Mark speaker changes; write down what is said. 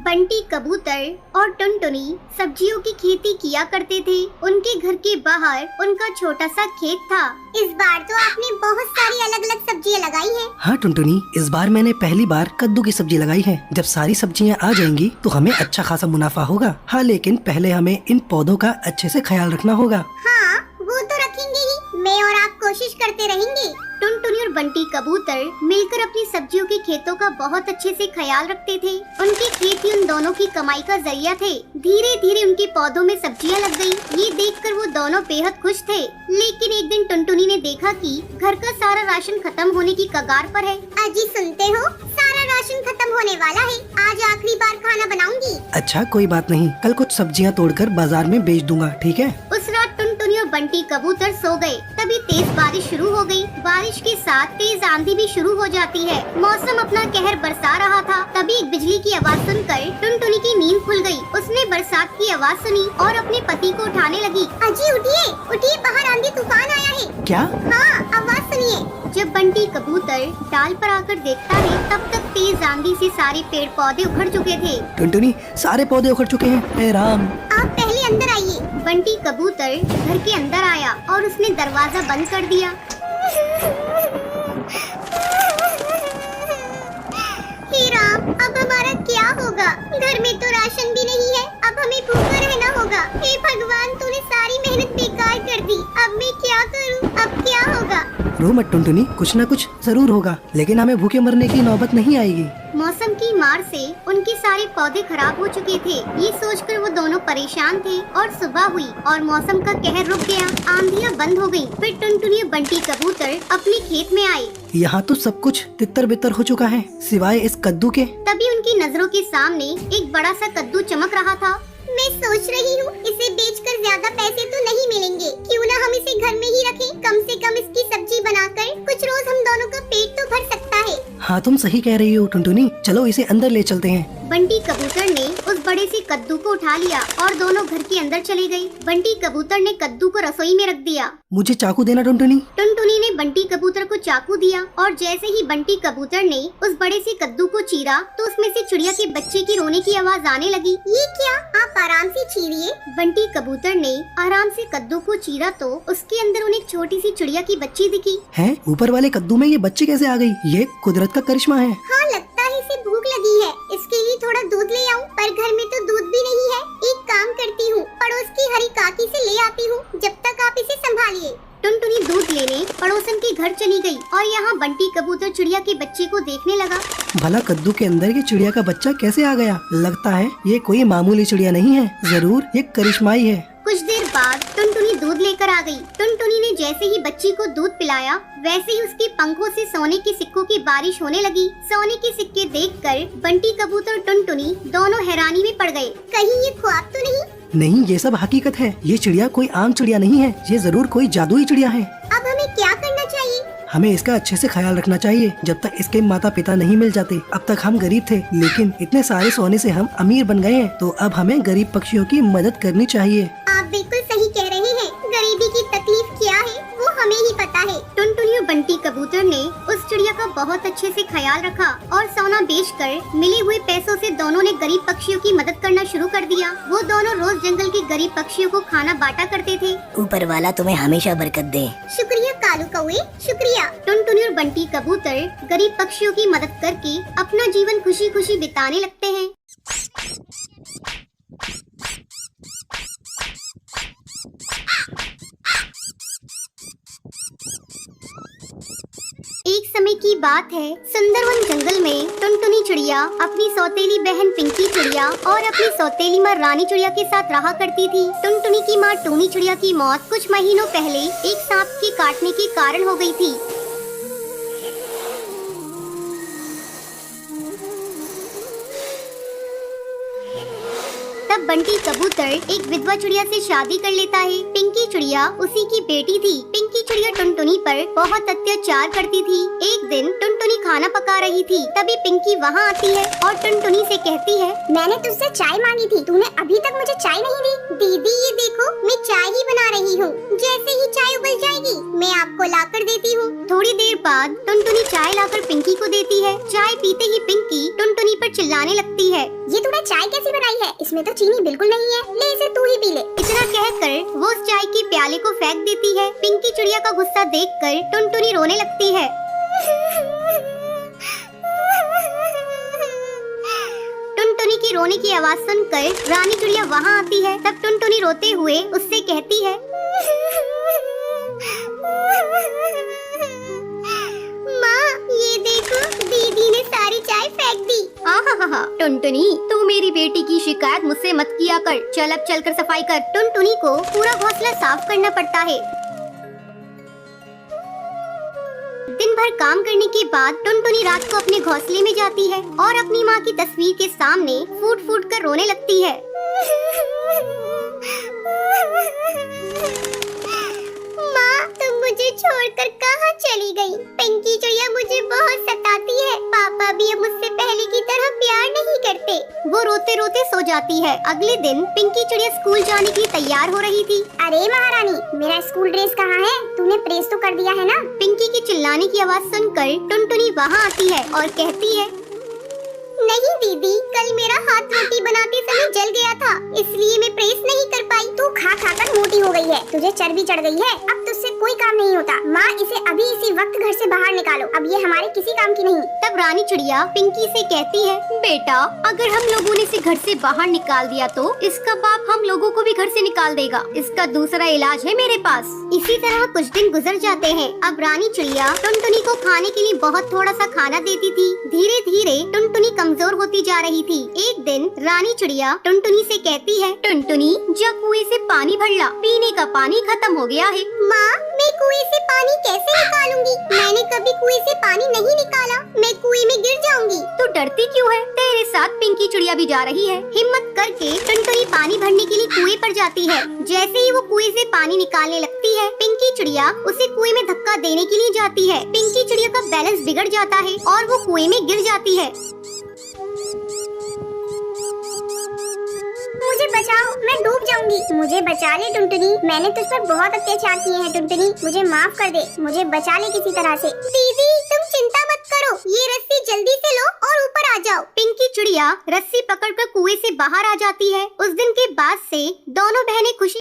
Speaker 1: बंटी कबूतर और टुनटुनी सब्जियों की खेती किया करते थे। उनके घर के बाहर उनका छोटा सा खेत था।
Speaker 2: इस बार तो आपने बहुत सारी अलग अलग सब्जियां लगाई हैं।
Speaker 3: हाँ टुनटुनी, इस बार मैंने पहली बार कद्दू की सब्जी लगाई है। जब सारी सब्जियां आ जाएंगी तो हमें अच्छा खासा मुनाफा होगा। हाँ, लेकिन पहले हमें इन पौधों का अच्छे से ख्याल रखना होगा।
Speaker 2: हाँ, वो तो रखेंगे ही। मैं और आप कोशिश करते रहेंगे।
Speaker 1: टुनटुनी और बंटी कबूतर मिलकर अपनी सब्जियों के खेतों का बहुत अच्छे से ख्याल रखते थे। उनके खेत ही उन दोनों की कमाई का जरिया थे। धीरे धीरे उनके पौधों में सब्जियां लग गई। ये देखकर वो दोनों बेहद खुश थे। लेकिन एक दिन टुनटुनी ने देखा कि घर का सारा राशन खत्म होने की कगार पर है।
Speaker 2: अजी सुनते हो, सारा राशन खत्म होने वाला है। आज आखिरी बार खाना बनाऊंगी।
Speaker 3: अच्छा, कोई बात नहीं, कल कुछ सब्जियां तोड़कर बाजार में बेच दूंगा, ठीक है?
Speaker 1: उस रात टुनटुनी और बंटी कबूतर सो गए। तभी तेज बारिश शुरू हो गई। बारिश के साथ तेज आंधी भी शुरू हो जाती है। मौसम अपना कहर बरसा रहा था। तभी एक बिजली की आवाज सुनकर टुनटुनी की नींद खुल गई। उसने बरसात की आवाज सुनी और अपने पति को उठाने लगी।
Speaker 2: अजी उठिए, उठिए, बाहर आंधी तूफान आया है।
Speaker 3: क्या?
Speaker 2: हाँ, आवाज सुनिए।
Speaker 1: जब बंटी कबूतर डाल पर आकर देखता है तब तक तेज आंधी से सारे पेड़ पौधे उखड़ चुके थे।
Speaker 3: टुनटुनी, सारे पौधे उखड़ चुके हैं। हे राम!
Speaker 2: आप पहले अंदर आइए।
Speaker 1: बंटी कबूतर घर के अंदर आया और उसने दरवाजा बंद कर दिया।
Speaker 2: हे राम, अब हमारा क्या होगा? घर में तो राशन भी नहीं है। अब हमें भूखा रहना होगा। हे भगवान, तूने सारी मेहनत बेकार कर दी। अब मैं क्या करूं? अब क्या होगा?
Speaker 3: रो मत टुनटुनी, कुछ न कुछ जरूर होगा, लेकिन हमें भूखे मरने की नौबत नहीं आएगी।
Speaker 1: मौसम की मार से उनके सारे पौधे खराब हो चुके थे। ये सोचकर वो दोनों परेशान थे और सुबह हुई और मौसम का कहर रुक गया। आंधियां बंद हो गयी। फिर टुनटुनी और बंटी कबूतर अपने खेत में आए।
Speaker 3: यहाँ तो सब कुछ तितर बितर हो चुका है, सिवाय इस कद्दू के।
Speaker 1: तभी उनकी नजरों के सामने एक बड़ा सा कद्दू चमक रहा था।
Speaker 2: मैं सोच रही हूँ, इसे बेचकर ज्यादा पैसे तो नहीं मिलेंगे। क्यों ना हम इसे घर में ही रखें? कम से कम इसकी सब्जी बनाकर कुछ रोज हम दोनों का पेट तो भर सकता है।
Speaker 3: हाँ, तुम सही कह रही हो टुनटुनी, चलो इसे अंदर ले चलते हैं।
Speaker 1: बंटी कबूतर ने उस बड़े से कद्दू को उठा लिया और दोनों घर के अंदर चले गए। बंटी कबूतर ने कद्दू को रसोई में रख दिया।
Speaker 3: मुझे चाकू देना टुनटुनी।
Speaker 1: टुनटुनी ने बंटी कबूतर को चाकू दिया और जैसे ही बंटी कबूतर ने उस बड़े से कद्दू को चीरा तो उसमें से चिड़िया के बच्चे की रोने की आवाज आने लगी।
Speaker 2: ये क्या? आप आराम से चीरिए।
Speaker 1: बंटी कबूतर ने आराम से कद्दू को चीरा तो उसके अंदर उन्हें एक छोटी सी चिड़िया की बच्ची दिखी।
Speaker 3: हैं? ऊपर वाले कद्दू में ये बच्चे कैसे आ गई? ये कुदरत का करिश्मा है।
Speaker 2: हाँ, लगता है इसे भूख लगी है। इसके लिए थोड़ा दूध ले आऊं, पर घर में तो दूध भी नहीं है। एक काम करती हूँ, पड़ोस की हरी काकी से ले आती हूँ। जब तक आप इसे संभालिए।
Speaker 1: टुनटुनी दूध लेने पड़ोसन के घर चली गई और यहाँ बंटी कबूतर चिड़िया के बच्चे को देखने लगा।
Speaker 3: भला कद्दू के अंदर ये चिड़िया का बच्चा कैसे आ गया? लगता है ये कोई मामूली चिड़िया नहीं है, जरूर ये करिश्माई है।
Speaker 1: कुछ देर बाद टुनटुनी दूध लेकर आ गई। टुनटुनी ने जैसे ही बच्ची को दूध पिलाया वैसे ही उसके पंखों से सोने के सिक्कों की बारिश होने लगी। सोने के सिक्के देखकर बंटी कबूतर और टुनटुनी दोनों हैरानी में पड़ गए।
Speaker 2: कहीं ये ख्वाब तो नहीं?
Speaker 3: नहीं, ये सब हकीकत है। ये चिड़िया कोई आम चिड़िया नहीं है, ये जरूर कोई जादुई चिड़िया है।
Speaker 2: अब हमें क्या करना चाहिए?
Speaker 3: हमें इसका अच्छे से ख्याल रखना चाहिए। जब तक इसके माता पिता नहीं मिल जाते, अब तक हम गरीब थे, लेकिन इतने सारे सोने से हम अमीर बन गए हैं। तो अब हमें गरीब पक्षियों की मदद करनी चाहिए।
Speaker 2: आप बिल्कुल सही कह रहे हैं। गरीबी की तकलीफ क्या है वो हमें ही पता है।
Speaker 1: टुनटुनी और बंटी कबूतर ने उस चिड़िया का बहुत अच्छे से ख्याल रखा और सोना बेचकर मिले हुए पैसों से दोनों ने गरीब पक्षियों की मदद करना शुरू कर दिया। वो दोनों रोज जंगल के गरीब पक्षियों को खाना बांटा करते थे।
Speaker 4: ऊपर वाला तुम्हें हमेशा बरकत दे।
Speaker 2: शुक्रिया कालू कौवे, शुक्रिया।
Speaker 1: टुनटुनी और बंटी कबूतर गरीब पक्षियों की मदद करके अपना जीवन खुशी खुशी बिताने लगते हैं। एक समय की बात है, सुंदरवन जंगल में टुनटुनी चिड़िया अपनी सौतेली बहन पिंकी चिड़िया और अपनी सौतेली माँ रानी चिड़िया के साथ रहा करती थी। टुनटुनी की माँ टूनी चिड़िया की मौत कुछ महीनों पहले एक सांप के काटने के कारण हो गई थी। तब बंटी कबूतर एक विधवा चिड़िया से शादी कर लेता है। पिंकी चिड़िया उसी की बेटी थी। पिंकी चिड़िया टुनटुनी पर बहुत अत्याचार करती थी। एक दिन टुनटुनी खाना पका रही थी, तभी पिंकी वहाँ आती है और टुनटुनी से कहती है,
Speaker 2: मैंने तुझसे चाय मांगी थी, तूने अभी तक मुझे चाय नहीं दी। दीदी ये देखो, मैं चाय ही बना रही हूँ। जैसे ही चाय उबल जाएगी मैं आपको ला कर देती हूँ।
Speaker 1: थोड़ी देर बाद टुनटुनी चाय लाकर पिंकी को देती है। चाय पीते ही पिंकी टुनटुनी पर चिल्लाने लगती है।
Speaker 2: ये तूने चाय कैसी बनाई है? इसमें तो चीनी बिल्कुल नहीं है। ले इसे तू ही पी ले।
Speaker 1: इतना कहकर वो उस चाय के प्याले को फेंक देती है। पिंकी चिड़िया का गुस्सा देखकर टुनटुनी रोने लगती है। टुनटुनी की रोने की आवाज सुनकर रानी चिड़िया वहाँ आती है। तब टुनटुनी रोते हुए उससे कहती है,
Speaker 2: माँ ये देखो, दीदी ने सारी चाय फेंक दी।
Speaker 1: आहा, टुनटुनी तू मेरी बेटी की शिकायत मुझसे मत किया कर। चल अब चलकर सफाई कर। टुनटुनी को पूरा घोंसला साफ करना पड़ता है। दिन भर काम करने के बाद टुनटुनी रात को अपने घोंसले में जाती है और अपनी माँ की तस्वीर के सामने फूट फूट कर रोने लगती है।
Speaker 2: माँ तुम मुझे छोड़कर कहाँ चली गई? पिंकी चिड़िया मुझे बहुत सताती है। पापा भी अब मुझसे पहले की तरह प्यार नहीं करते।
Speaker 1: वो रोते रोते सो जाती है। अगले दिन पिंकी चिड़िया स्कूल जाने के लिए तैयार हो रही थी।
Speaker 2: अरे महारानी, मेरा स्कूल ड्रेस कहाँ है? तूने प्रेस तो कर दिया है ना?
Speaker 1: पिंकी की चिल्लाने की आवाज सुनकर टुनटुनी वहाँ आती है और कहती है,
Speaker 2: नहीं दीदी, कल मेरा हाथ रोटी बनाते समय जल गया था, इसलिए मैं प्रेस नहीं कर पाई। तू खा खा कर मोटी हो गई है, तुझे चर्बी चढ़ गई है। अब तुझसे कोई काम नहीं होता। माँ इसे अभी इसी वक्त घर से बाहर निकालो। अब ये हमारे किसी काम की नहीं।
Speaker 1: तब रानी चिड़िया पिंकी से कहती है, बेटा अगर हम लोगों ने इसे घर से बाहर निकाल दिया तो इसका बाप हम लोगों को भी घर से निकाल देगा। इसका दूसरा इलाज है मेरे पास। इसी तरह कुछ दिन गुजर जाते हैं। अब रानी चिड़िया टुनटुनी को खाने के लिए बहुत थोड़ा सा खाना देती थी। धीरे धीरे टुनटुनी कमजोर होती जा रही थी। एक दिन रानी चिड़िया टुनटुनी से कहती है, टुनटुनी जा कुएं से पानी भर ला, पीने का पानी खत्म हो गया है।
Speaker 2: माँ मैं कुएं से पानी कैसे निकालूंगी? मैंने कभी कुएं से पानी नहीं निकाला, मैं कुएं में गिर जाऊंगी।
Speaker 1: तू डरती क्यों है? तेरे साथ पिंकी चिड़िया भी जा रही है। हिम्मत करके टुनटुनी पानी भरने के लिए कुएं पर जाती है। जैसे ही वो कुएं से पानी निकालने लगती है, पिंकी चिड़िया उसे कुएं में धक्का देने के लिए जाती है। पिंकी चिड़िया का बैलेंस बिगड़ जाता है और वो कुएं में गिर जाती है।
Speaker 2: मुझे बचाओ, मैं डूब जाऊंगी। मुझे बचा ले टुनटुनी, मैंने तुझ पर बहुत अत्याचार किए हैं टुनटुनी, मुझे माफ कर दे, मुझे बचा ले किसी तरह से। दीदी तुम चिंता मत करो, ये रस्सी जल्दी से लो और ऊपर आ जाओ।
Speaker 1: पिंकी चिड़िया रस्सी पकड़कर कुएं से बाहर आ जाती है। उस दिन के बाद से दोनों बहनें खुशी